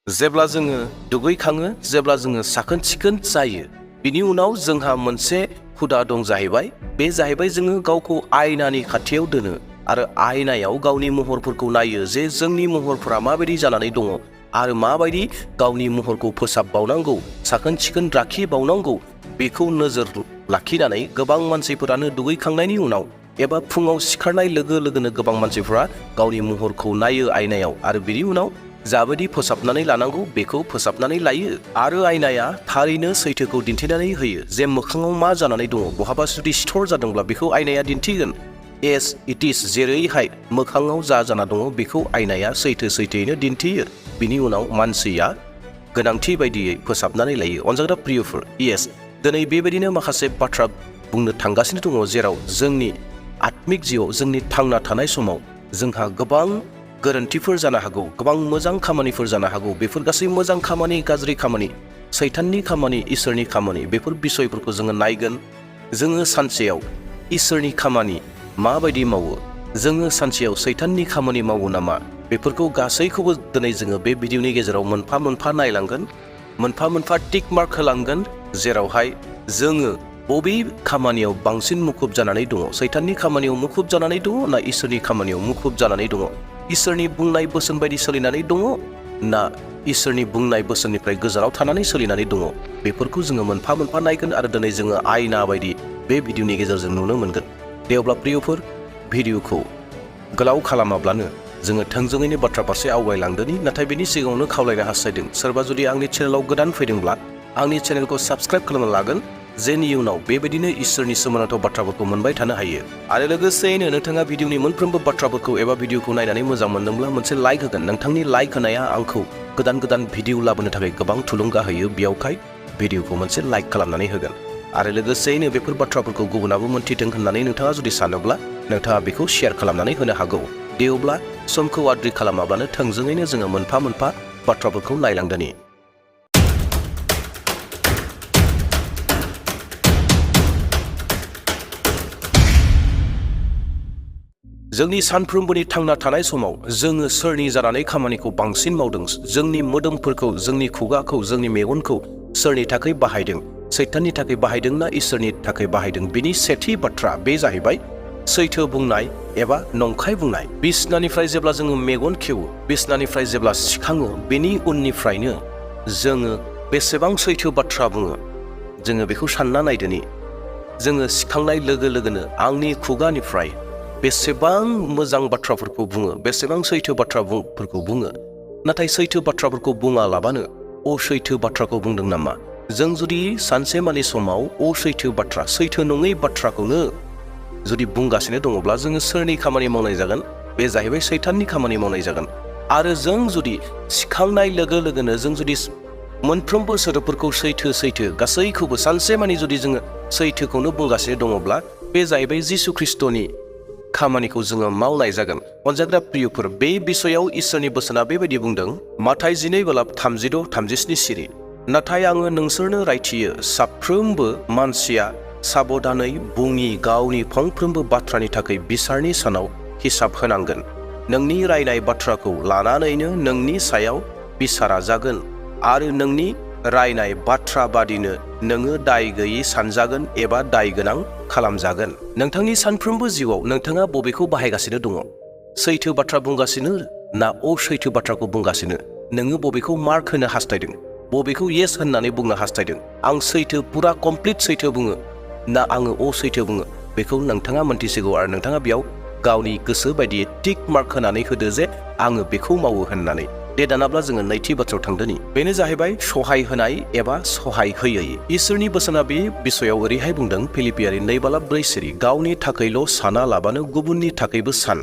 जेब्ला जोङो दुगैखाङो जेब्ला जोङो साखोन सिखोन जायो बिनि उनाव जोंहा मोनसे हुदा दं जाहैबाय बे जाहैबाय जोङो गावखौ आयनानि खाथियाव दोनो आरो आयनायाव गावनि महरफोरखौ नायो जे जोंनि महरफोरा माबायदि जानानै दङ आरो माबायदि गावनि महरखौ फोसाबबावनांगौ साखोन सिखोन लाखिबावनांगौ बेखौ नोजोर लाखिनानै गोबां मानसिफोरानो दुगैखांनायनि उनाव एबा फुङाव सिखारनाय लोगो लोगोनो गोबां मानसिफोरा गावनि महरखौ नायो आयनायाव आरो बिनि उनाव जाबायदि फोसाबनानै लानांगौ बेखौ फोसाबनानै लायो आरो आयनाया थारैनो सैथोखौ दिन्थिनानै होयो जे मोखाङाव मा जानानै दङ बहाबा जुदि सिथर जादोंब्ला बेखौ आयनाया दिन्थिगोन एस इट इज जेरैहाय मोखाङाव जा जाना दङ बेखौ आयनाया सैथोयैनो दिन्थियो बिनि उनाव मानसिया गोनांथि बायदियै फोसाबनानै लायो अनजाग्रा प्रियफोर येस दिनै बेबायदिनो माखासे बाथ्रा बुंनो थांगासिनो दङ जेराव जोंनि आत्मिक जिउआव जोंनि थांना थानाय समाव जोंहा गोबां गोरोन्थिफोर जानो हागौ गोबां मोजां खामानिफोर जानो हागौ बेफोर गासै मोजां खामानि गाज्रि खामानि सैताननि खामानि इसोरनि खामानि बेफोर बिसयफोरखौ जोङो नायगोन जोङो सानसेयाव इसोरनि खामानि माबायदि मावो जोङो सानसेयाव सैताननि खामानि मावो नामा बेफोरखौ गासैखौबो दिनै जोङो बे भिडिअनि गेजेराव मोनफा मोनफा नायलांगोन मोनफा मोनफा टिक मार्क होलांगोन जेरावहाय जोङो बबे खामानियाव बांसिन मुखुब जानानै दङ सैताननि खामानियाव मुखुब जानानै दङ ना इसोरनि खामानियाव मुखुब जानानै दङ इसोरनि बुंनाय बोसोन बायदि सोलिनानै दङ ना इसोरनि बुंनाय बोसोननिफ्राय गोजानाव थानानै सोलिनानै दङ बेफोरखौ जोङो मोनफा मोनफा नायगोन आरो दिनै जोङो आयना बायदि बे भिडिअनि गेजेरजों नुनो मोनगोन दे अब्ला प्रियफोर भिडिअखौ गोलाव खालामाब्लानो जोङो थोंजोङैनो बाथ्रा फारसे आवगायलांदोनि नाथाय बेनि सिगाङावनो खावलायनो हास्थायदों सोरबा जुदि आंनि चेनेलाव गोदान फैदोंब्ला आंनि चेनेलखौ साबस्क्राइब खालामना लागोन जेन इयुनाव बेबायदिनो इसोरनि सोमोनांथाव बाथ्राफोरखौ मोनबाय थानो हायो आरो लोगोसेयैनो नोंथाङा भिडिअनि मोनफ्रोमबो बाथ्राफोरखौ एबा भिडिअखौ नायनानै मोजां मोनदोंब्ला मोनसे लाइक होगोन नोंथांनि लाइक होनाया आंखौ गोदान भिडिअ लाबोनो थाखाय गोबां थुलुंगा होयो बेयावखाय भिडिअखौ मोनसे लाइक खालामनानै होगोन आरो लोगोसेयैनो बेफोर बाथ्राफोरखौ गुबुनाबो मोन्थिथों होननानै नोंथाङा जुदि सानोब्ला नोंथाङा बेखौ शेयार खालामनानै होनो हागौ दे अब्ला समखौ आद्रि खालामाब्लानो थोंजोङैनो जोङो मोनफा मोनफा बाथ्राफोरखौ नायलांदोनि जोंनि सानफ्रोमबोनि थांना थानाय समाव जोङो सोरनि जानानै खामानिखौ बांसिन मावदों जोंनि मोदोमफोरखौ जोंनि खुगाखौ जोंनि मेगनखौ सोरनि थाखाय बाहायदों सैताननि थाखाय बाहायदों ना इसोरनि थाखाय बाहायदों बिनि सेथि बाथ्रा बे जाहैबाय सैथो बुंनाय एबा नंखाय बुंनाय बिसनानिफ्राय जेब्ला जोङो मेगन खेवो बिसनानिफ्राय जेब्ला सिखाङो बेनि उननिफ्रायनो जोङो बेसेबां सैथो बाथ्रा बुङो जोङो बेखौ सानना नायदोनि जोङो सिखांनाय लोगो लोगोनो आंनि खुगानिफ्राय बेसेबां मोजां बाथ्राफोरखौ बुङो बेसेबां सैथो बाथ्राफोरखौ बुङो नाथाय सैथो बाथ्राफोरखौ बुङालाबानो असैथो बाथ्राखौ बुंदों नामा जों जुदि सानसेमानि समाव असैथो बाथ्रा सैथो नङै बाथ्राखौनो जुदि बुंगासिनो दङब्ला जोङो सोरनि खामानि मावनाय जागोन बे जाहैबाय सैताननि खामानि मावनाय जागोन आरो जों जुदि सिखांनाय लोगो लोगोनो जों जुदि मोनफ्रोमबो सोदोबफोरखौ सैथो गासैखौबो सानसेमानि जुदि जोङो सैथोखौनो बुंगासिनो दङब्ला बे जाहैबाय जिसु ख्रिस्ट'नि खामानिखौ जोङो मावनाय जागोन अनजाग्रा प्रियफोर बे बिसयाव इसोरनि बोसोना बेबायदि बुंदों माथाय 12:36-37 सिरि नाथाय आङो नोंसोरनो रायथियो साफ्रोमबो मानसिया साबधानै बुङि गावनि फंफ्रोमबो बाथ्रानि थाखाय बिसारनि सानाव हिसाब होनांगोन नोंनि रायनाय बाथ्राखौ लानानैनो नोंनि सायाव बिसारा जागोन आरो नोंनि रायनाय बाथ्रा बादिनो नोङो दाय गैयै सानजागोन एबा दाय गोनां खालामजागोन नोंथांनि सानफ्रोमबो जिउआव नोंथाङा बबेखौ बाहायगासिनो दङ सैथो बाथ्रा बुंगासिनो ना असैथो बाथ्राखौ बुंगासिनो नोङो बबेखौ मार्क होनो हास्थायदों बबेखौ येस होननानै बुंनो हास्थायदों आं सैथो पुरा कमप्लिट सैथो बुङो ना आङो असैथो बुङो बेखौ नोंथाङा मोनथिसिगौ आरो नोंथाङा बेयाव गावनि गोसो बायदियै टिक मार्क होनानै होदो जे आङो बेखौ मावो होननानै दे दानाब्ला जोङो नैथि बाथ्रायाव थांदोनि बेनो जाहैबाय सहाय होनाय एबा सहाय होयै इसोरनि बोसोना बे बिसयाव ओरैहाय बुंदों फिलिपियारि 2:4 सिरि गावनि थाखायल' साना लाबानो गुबुननि थाखायबो सान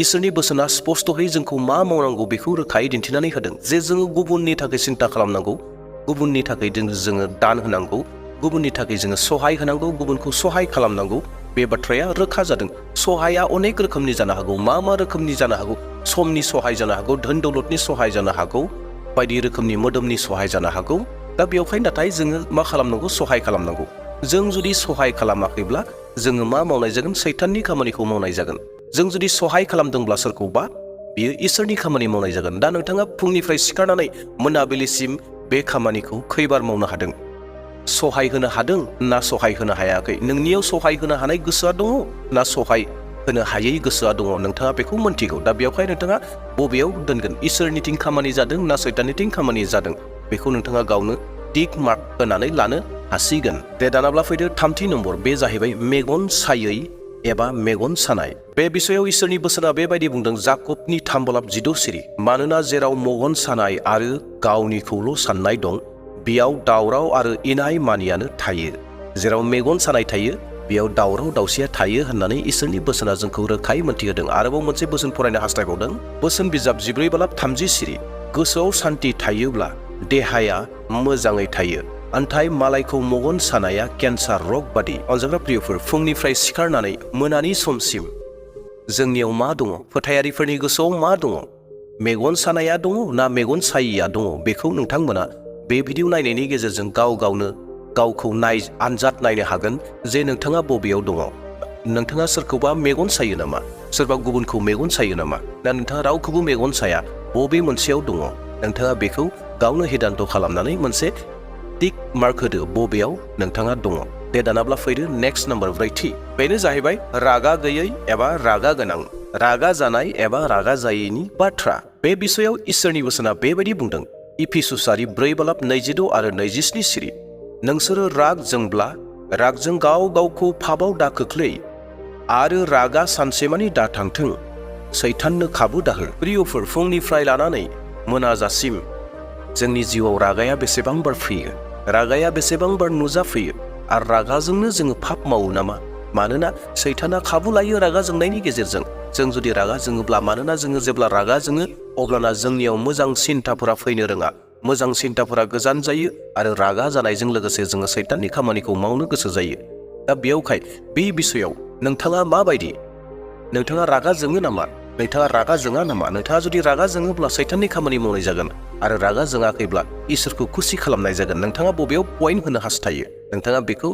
इसोरनि बोसोना स्पष्टयै जोंखौ मा मावनांगौ बेखौ रोखायै दिन्थिनानै होदों जे जोङो गुबुननि थाखाय सिन्ता खालामनांगौ गुबुननि थाखाय जोङो दान होनांगौ गुबुननि थाखाय जोङो सहाय होनांगौ गुबुनखौ सहाय खालामनांगौ बे बाथ्राया रोखा जादों सहाया अनेक रोखोमनि जानो हागौ मा रोखोमनि जानो हागौ समनि सहाय जानो हागौ धोन दौलतनि सहाय जानो हागौ बायदि रोखोमनि मोदोमनि सहाय जानो हागौ दा बेवहाय नाथाय जोङो मा खालामनांगौ सहाय खालामनांगौ जों जुदि सहाय खालामाखैब्ला जोङो मा मावनाय जागोन सैताननि खामानिखौ मावनाय जागोन जों जुदि सहाय खालामदोंब्ला सोरखौबा बियो इसोरनि खामानि मावनाय जागोन। दा नोंथाङा फुंनिफ्राय सिखारनानै मोनाबिलिसिम बे खामानिखौ खैबार मावनो हादों? सहाय होनो हादों ना सहाय होनो हायाखै? नोंनियाव सहाय होनो हानाय गोसोआ दङ ना सहाय होनो हायै गोसोआ दङ? नोंथाङा बेखौ मोनथिगौ। दा बेवहाय नोंथाङा बबेयाव दोनगोन? इसोरनिथिं खामानि जादों ना सैताननिथिं खामानि जादों? बेखौ नोंथाङा गावनो टिक मार्क होनानै लानो हासिगोन। दे दानाब्ला फैदो थामथि नम्बर, बे जाहैबाय मेगन सायै एबा मेगन सानाय। बे बिषयाव इसोरनि बोसोना बेबायदि बुंदों, जाकबनि 3:16 सिरि, मानोना जेराव मेगन सानाय आरो गावनिखौल' साननाय दं, बेयाव दावराव आरो इनाय मानियानो थायो। जेराव मेगन सानाय थायो, बेयाव दावराव दावसिया थायो होननानै इसोरनि बोसोना जोंखौ रोखायै मोनथिहोदों। आरोबाव मोनसे बोसोन फरायनो हास्थायबावदों, बोसोन बिजाब 14:30 सिरि, गोसोआव सान्थि थायोब्ला देहाया मोजाङै थायो, अन्थाय मालायखौ मेगन सानाया केन्सार रग बादि। अनजाग्रा प्रियफोर, फुंनिफ्राय सिखारनानै मोनानि समसिम जोंनियाव मा दङ? फोथायारिफोरनि गोसोआव मा दङ? मेगन सानाया दङ ना मेगन सायिया दङ? बेखौ नोंथांमोना बे भिडिअ नायनायनि गेजेरजों गावनो गावखौ आनजाद नायनो हागोन जे नोंथाङा बबेयाव दङ। नोंथाङा सोरखौबा मेगन सायो नामा? सोरबा गुबुनखौ मेगन सायो नामा? ना नोंथाङा रावखौबो मेगन साया? बबे मोनसेयाव दङ? नोंथाङा बेखौ गावनो हिदान्त खालामनानै मोनसे टिक मार्क होदो बबेयाव नोंथाङा दङ। दे दानाब्ला फैदो नेक्स्ट नाम्बार 4, बेनो जाहैबाय रागा गैयै एबा रागा गोनां, रागा जानाय एबा रागा जायैनि बाथ्रा। बे बिषयाव इसोरनि बोसोना बेबायदि बुंदों, इफिसुसारि 4:26 आरो 27 सिरि, नोंसोरो राग जोंब्ला रागजों गाव गावखौ फाबाव दा खोख्लै आरो रागा सानसेमानि दा थांथों, सैताननो खाबु दाहो। प्रियफोर, फुंनिफ्राय लानानै मोनाजासिम जोंनि जिउआव रागाया बेसेबांबार फैयो, रागाया बेसेबांबार नुजाफैयो, आरो रागाजोंनो जोङो पाप मावो नामा? मानोना सैताना खाबु लायो रागा जोंनायनि गेजेरजों। जों जुदि रागा जोङोब्ला, मानोना जोङो जेब्ला रागा जोङो अब्लाना जोंनियाव मोजां सिन्ताफोरा फैनो रोङा, मोजां सिन्ताफोरा गोजान जायो आरो रागा जानायजों लोगोसे जोङो सैताननि खामानिखौ मावनो गोसो जायो। दा बेयावहाय बे बिषयाव नोंथाङा माबायदि? नोंथाङा रागा जोङो नामा? नोंथाङा रागा जोङा नामा? नोंथाङा जुदि रागा जोङोब्ला सैताननि खामानि मावनाय जागोन, आरो रागा जोङाखैब्ला इसोरखौ खुसि खालामनाय जागोन। नोंथाङा बबेयाव पइन्ट होनो हास्थायो, नोंथाङा बेखौ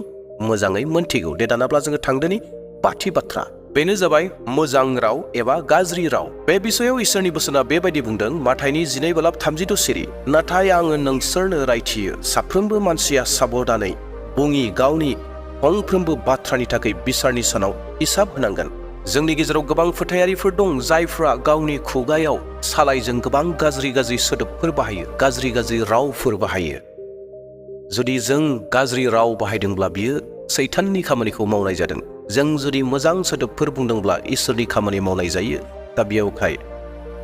मोजाङै मोनथिगौ। दे दानाब्ला जोङो थांदोनि बाथि बाथ्रा, बेनो जाबाय मोजां राव एबा गाज्रि राव। बे बिषयाव इसोरनि बोसोना बेबायदि बुंदों, माथाइनि 12:32 सिरि, नाथाय आङो नोंसोरनो रायथियो, साफ्रोमबो मानसिया साबधानै बुङि गावनि गंफ्रोमबो बाथ्रानि थाखाय बिसारनि सानाव हिसाब होनांगोन। जोंनि गेजेराव गोबां फोथायारिफोर दं जायफ्रा गावनि खुगायाव सालायजों गोबां गाज्रि सोदोबफोर बाहायो, गाज्रि रावफोर बाहायो। जुदि जों गाज्रि राव बाहायदोंब्ला बियो सैताननि खामानिखौ मावनाय जादों। जों जुदि मोजां सोदोबफोर बुंदोंब्ला इसोरनि खामानि मावनाय जायो। दा बेयावहाय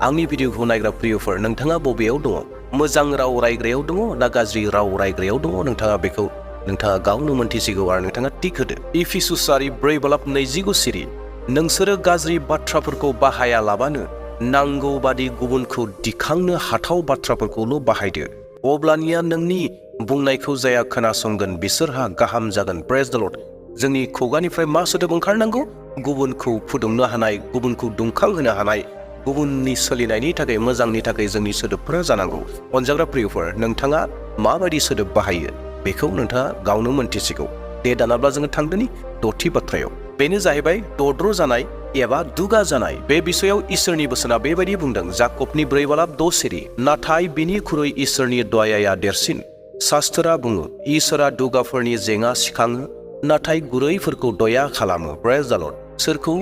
आंनि भिडिअखौ नायग्रा प्रियफोर, नोंथाङा बबेयाव दङ? मोजां राव रायग्रायाव दङ ना गाज्रि राव रायग्रायाव दङ? नोंथाङा बेखौ गावनो मोनथिसिगौ आरो नोंथाङा टिक होदो। इफिसुसारि 4:29 सिरि, नोंसोरो गाज्रि बाथ्राफोरखौ बाहायालाबानो नांगौ बादि गुबुनखौ दिखांनो हाथाव बाथ्राफोरखौल' बाहायदो, अब्लानिया नोंनि बुंनायखौ जाया खोनासंगोन बिसोरहा गाहाम जागोन। प्रेज द लर्ड। जोंनि खुगानिफ्राय मा सोदोब ओंखारनांगौ? गुबुनखौ फुदुंनो हानाय, गुबुनखौ दुंखांहोनो हानाय, गुबुननि सोलिनायनि थाखाय, मोजांनि थाखाय जोंनि सोदोबफोरा जानांगौ। अनजाग्रा प्रियफोर, नोंथाङा माबायदि सोदोब बाहायो बेखौ नोंथाङा गावनो मोनथिसिगौ। दे दानाब्ला जोङो थांदोनि दथि बाथ्रायाव, बेनो जाहैबाय दद्र जानाय एबा दुगा जानाय। बे बिषयाव इसोरनि बोसोना बेबायदि बुंदों, जाकबनि 4:6 सिरि, नाथाय बिनिख्रुइ इसोरनि दयाया देरसिन। शास्त्रा बुङो, इसोरा दुगाफोरनि जेंना सिखाङो, नाथाय गुरैफोरखौ दया खालामो। प्रेज द लर्ड। सोरखौ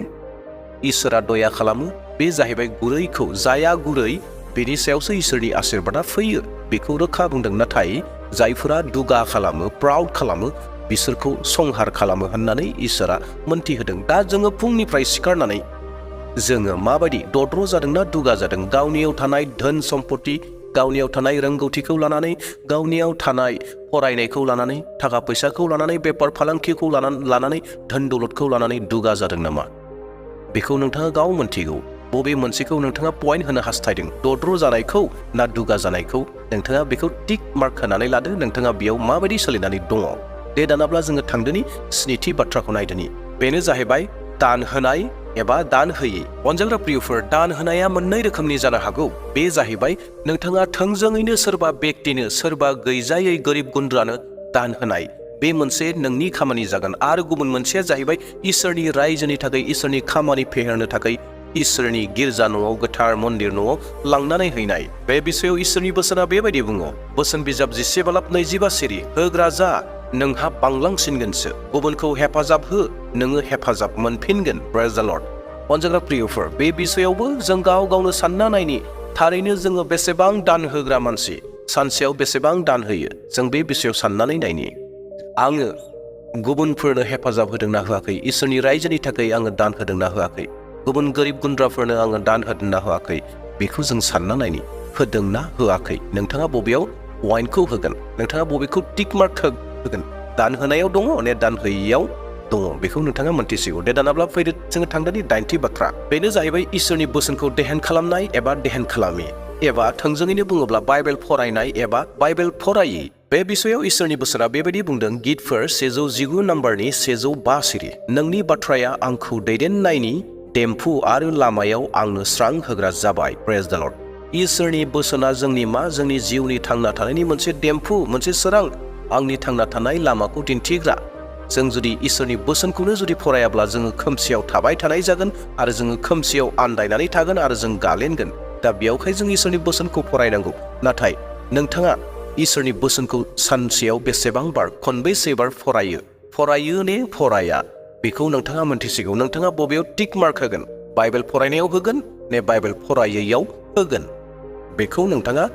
इसोरा दया खालामो? बे जाहैबाय गुरैखौ। जाया गुरै बेनि सायावसो इसोरनि आशीर्बादा फैयो, बेखौ रोखा बुंदों। नाथाय जायफोरा दुगा खालामो, प्राउड खालामो, बिसोरखौ संहार खालामो होननानै इसोरा मोनथिहोदों। दा जोङो फुंनिफ्राय सिखारनानै जोङो माबायदि दद्र जादोंना दुगा जादों? गावनियाव थानाय धोन सम्पति, गावनियाव थानाय रोंगौथिखौ लानानै, गावनियाव थानाय फरायनायखौ लानानै, थाखा फैसाखौ लानानै, बेपार फालांगिखौ लानानै, धोन दौलतखौ लानानै दुगा जादों नामा? बेखौ नोंथाङा गाव मोनथिगौ। बबे मोनसेखौ नोंथाङा पइन्ट होनो हास्थायदों? दद्र जानायखौ ना दुगा जानायखौ? नोंथाङा बेखौ टिक मार्क होनानै लादो। नोंथाङा बेयाव माबायदि सोलिनानै दङ? दे दानाब्ला जोङो थांदोनि स्निथि बाथ्राखौ नायदोनि, बेनो जाहैबाय दान होनाय एबा दान होयै। अनजाग्रा प्रियफोर, दान होनाया मोननै रोखोमनि जानो हागौ। बे जाहैबाय नोंथाङा थोंजोङैनो सोरबा बेक्तिनो, सोरबा गैजायै गोरिब गुन्द्रानो दान होनाय, बे मोनसे नोंनि खामानि जागोन। आरो गुबुन मोनसेया जाहैबाय इसोरनि रायजोनि थाखाय, इसोरनि खामानि फेहेरनो थाखाय इसोरनि गिर्जा न'आव गोथार मन्दिर न'आव लांनानै हैनाय। बे बिषयाव इसोरनि बोसोना बेबायदि बुङो। बोसोन बिजाब 11:25 सिरि होग्रा जा नोंहा बांलांसिनगोनसो, गुबुनखौ हेफाजाब हो नोङो हेफाजाब मोनफिनगोन। प्रेज द लर्ड। अनजाग्रा प्रियफोर, बे बिषयावबो जों गाव गावनो सानना नायनि थारैनो जोङो बेसेबां दान होग्रा मानसि, सानसेयाव बेसेबां दान होयो, जों बे बिषयाव साननानै नायनि। आङो गुबुनफोरनो हेफाजाब होदोंना होआखै, इसोरनि रायजोनि थाखाय आङो दान होदोंना होआखै, गुबुन गोरिब गुन्द्राफोरनो आङो दान होदोंना होआखै, बेखौ जों सानना नायनि। होदोंना होआखै, नोंथाङा बबेयाव वाइनखौ होगोन, नोंथाङा बबेखौ टिक मार्क होगोन, दान होनायाव दङ ने दान होयियाव दङ, बेखौ नोंथाङा मोनथिसिगौ। दे दानाब्ला फैदो जोङो थांदोनि 9थि बाथ्रा। बेनो जाहैबाय इसोरनि बोसोनखौ देहेन खालामनाय एबा देहेन खालामि, एबा थोंजोङैनो बुङोब्ला बाइबेल फरायनाय एबा बाइबेल फरायै। बे बिषयाव इसोरनि बोसोना बेबायदि बुंदों। गितफोर 119 नम्बरनि 105 सिरि नोंनि बाथ्राया आंखौ दैदेननायनि देम्फु आरो लामायाव आंनो स्रां होग्रा जाबाय। प्रेज द लर्ड। इसोरनि बोसोना जोंनि मा, जोंनि जिउनि थांना थानायनि मोनसे देम्फु, मोनसे सोरां, आंनि थांना थानाय लामाखौ दिन्थिग्रा। जों जुदि इसोरनि बोसोनखौनो जुदि फरायाब्ला जोङो खोमसियाव थाबाय थानाय जागोन आरो जोङो खोमसियाव आन्दायनानै थागोन आरो जों गालेनगोन। दा बेयावहाय जों इसोरनि बोसोनखौ फरायनांगौ। नाथाय नोंथाङा इसोरनि बोसोनखौ सानसेयाव बेसेबां बार, खनबेसे बार फरायो ने फराया, बेखौ नोंथाङा मोनथिसिगौ। नोंथाङा बबेयाव टिक मार्क होगोन, बाइबेल फरायनायाव होगोन ने बाइबेल फरायैयाव होगोन, बेखौ नोंथाङा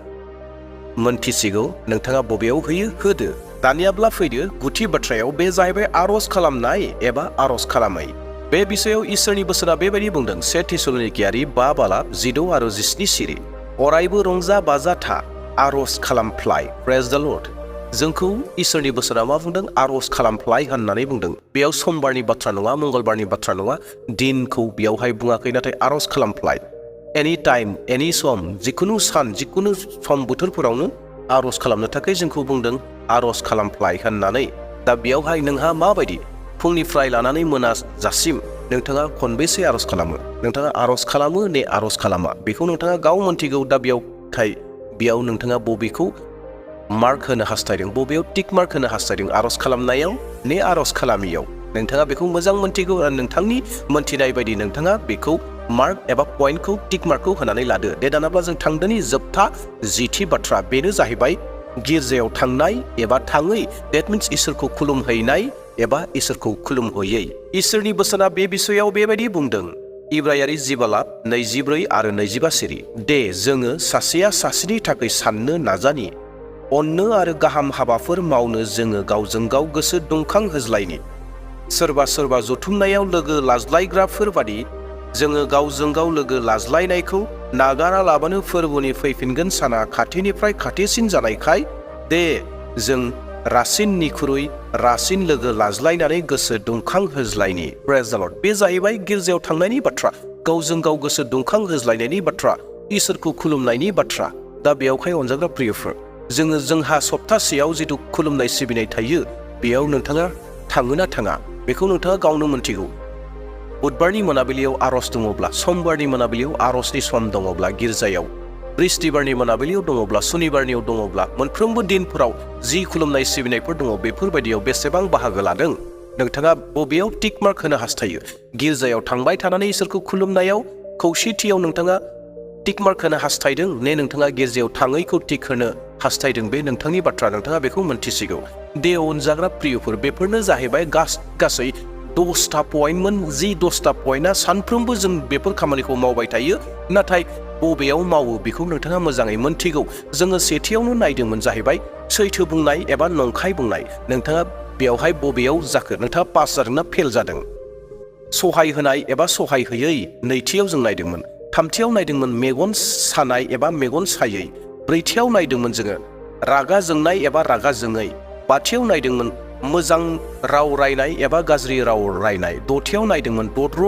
मोनथिसिगौ। नोंथाङा बबेयाव होयो होदो। दानियाब्ला फैदो गुथि बाथ्रायाव, बे जाहैबाय आरज खालामनाय एबा आरज खालामै। बे बिषयाव इसोरनि बोसोना बेबायदि बुंदों। 1 थेसलनिकियारि 5:16 आरो 17 सिरि अरायबो रंजा बाजा था, आरज खालामफ्लाय। प्रेज द लर्ड। जोंखौ इसोरनि बोसोना मा बुंदों? आरज खालामफ्लाय होननानै बुंदों। बेयाव समबारनि बाथ्रा नङा, मंगलबारनि बाथ्रा नङा, दिनखौ बेयावहाय बुङाखै, नाथाय आरज खालामफ्लाय। एनि टाइम, एनि सम, जिखुनु सान, जिखुनु सम बोथोरफोरावनो आरज खालामनो थाखाय जोंखौ बुंदों आरज खालामफ्लाय होननानै। दा बेयावहाय नोंहा माबायदि फुंनिफ्राय लानानै मोनाजासिम नोंथाङा खनबेसे आरज खालामो, नोंथाङा आरज खालामो ने आरज खालामा, बेखौ नोंथाङा गाव मोनथिगौ। दा बेयाव नोंथाङा बबेखौ मार्क होनो हास्थायदों, बबेयाव टिक मार्क होनो हास्थायदों, आरज खालामनायाव ने आरज खालामियाव, नोंथाङा बेखौ मोजां मोनथिगौ आरो नोंथांनि मोनथिनाय बायदि नोंथाङा बेखौ मार्क एबा पइन्टखौ टिक मार्कखौ होनानै लादो। दे दानाब्ला जों थांदोनि जोबथा 10थि बाथ्रा। बेनो जाहैबाय गिर्जायाव थांनाय एबा थाङै। डेट मिन्स इसोरखौ खुलुमहैनाय एबा इसोरखौ खुलुमहैयै। इसोरनि बोसोना बे बिषयाव बेबायदि बुंदों। इब्रायारि 10:24 आरो 25 सिरि दे जोङो सासेया सासेनि थाखाय साननो नाजानि, अननो आरो गाहाम हाबाफोर मावनो जोङो गावजों गाव गोसो दुंखां होज्लायनि। सोरबा जथुमनायाव लोगो लाज्लायग्राफोर बादि जोङो गावजों गाव लोगो लाज्लायनायखौ नागारालाबानो फोरबोनि फैफिनगोन साना खाथिनिफ्राय खाथिसिन जानायखाय दे जों रासिननिख्रुइ रासिन लोगो लाज्लायनानै गोसो दुंखां होज्लायनि। प्रेज द लर्ड। बे जाहैबाय गिर्जायाव थांनायनि बाथ्रा, गावजों गाव गोसो दुंखां होज्लायनायनि बाथ्रा, इसोरखौ खुलुमनायनि बाथ्रा। दा बेयावहाय अनजाग्रा प्रियफोर, जोंहा सप्तासेयाव जिथु खुलुमनाय सिबिनाय थायो, बेयाव नोंथाङा थाङो ना थाङा, बेखौ नोंथाङा गावनो मोनथिगौ। बुधबारनि मोनाबिलियाव आरज दङब्ला, समबारनि मोनाबिलियाव आरजनि सम दङब्ला गिर्जायाव, बृहस्पतिबारनि मोनाबिलियाव दङब्ला, सुनिबारनियाव दङब्ला, मोनफ्रोमबो दिनफोराव जि खुलुमनाय सिबिनायफोर दङ, बेफोरबायदियाव बेसेबां बाहागो लादों, नोंथाङा बबेयाव टिक मार्क होनो हास्थायो? गिर्जायाव थांबाय थानानै इसोरखौ खुलुमनायाव खौसेथियाव नोंथाङा टिक मार्क होनो हास्थायदों ने नोंथाङा गिर्जायाव थाङैखौ टिक होनो हास्थायदों? बे नोंथांनि बाथ्रा, नोंथाङा बेखौ मोनथिसिगौ। दे अनजाग्रा प्रियफोर, बेफोरनो जाहैबाय गासै 10टा पइन्टमोन। जि 10टा पइन्टआ सानफ्रोमबो जों बेफोर खामानिखौ मावबाय थायो, नाथाय बबेयाव मावो बेखौ नोंथाङा मोजाङै मोनथिगौ। जोङो सेथियावनो नायदोंमोन जाहैबाय सैथो बुंनाय एबा नंखाय बुंनाय। नोंथाङा बेयावहाय बबेयाव जाखो? नोंथाङा पास जादोंना फेल जादों? सहाय होनाय एबा सहाय होयै नैथियाव जों नायदोंमोन। थामथियाव नायदोंमोन मेगन सानाय एबा मेगन सायै। ब्रैथियाव नायदोंमोन जोङो रागा जोंनाय एबा रागा जोङै। बाथियाव नायदोंमोन मोजां राव रायनाय एबा गाज्रि राव रायनाय। दथियाव नायदोंमन दद्र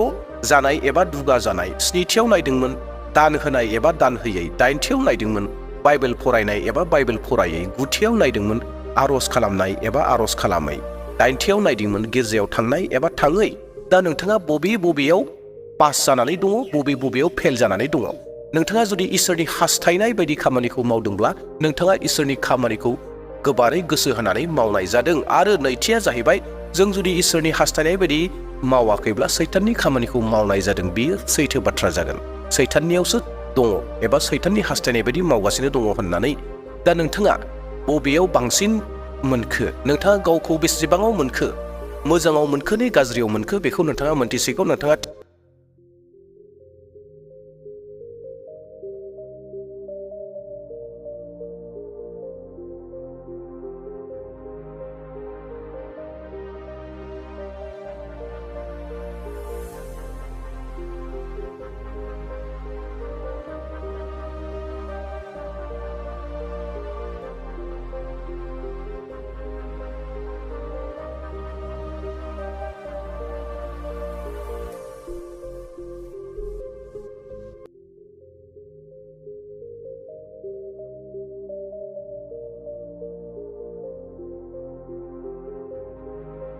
जानाय एबा दुगा जानाय। स्निथियाव नायदोंमोन दान होनाय एबा दान होयै। दाइनथियाव नायदोंमोन बाइबेल फरायनाय एबा बाइबेल फरायै। गुथियाव नायदोंमोन आरज खालामनाय एबा आरज खालामै। दाइनथियाव नायदोंमोन गिर्जायाव थांनाय एबा थाङै। दा नोंथाङा बबेयाव पास जानानै दङ, बबेयाव फेल जानानै दङ? नोंथाङा जुदि इसोरनि हास्थायनाय बायदि खामानिखौ मावदोंब्ला नोंथाङा इसोरनि खामानिखौ गोबारै गोसो होनानै मावनाय जादों। आरो नैथिया जाहैबाय जों जुदि इसोरनि हास्थायनाय बायदि मावाखैब्ला सैताननि खामानिखौ मावनाय जादों बियो सैथो बाथ्रा जागोन। सैताननियावसो दङ एबा सैताननि हास्थायनाय बायदि मावगासिनो दङ होननानै दा नोंथाङा बबेयाव बांसिन मोनखो, नोंथाङा गावखौ बेसेबाङाव मोनखो, मोजाङाव मोनखो ना गाज्रियाव मोनखो बेखौ नोंथाङा मोनथिसिगौ। नोंथाङा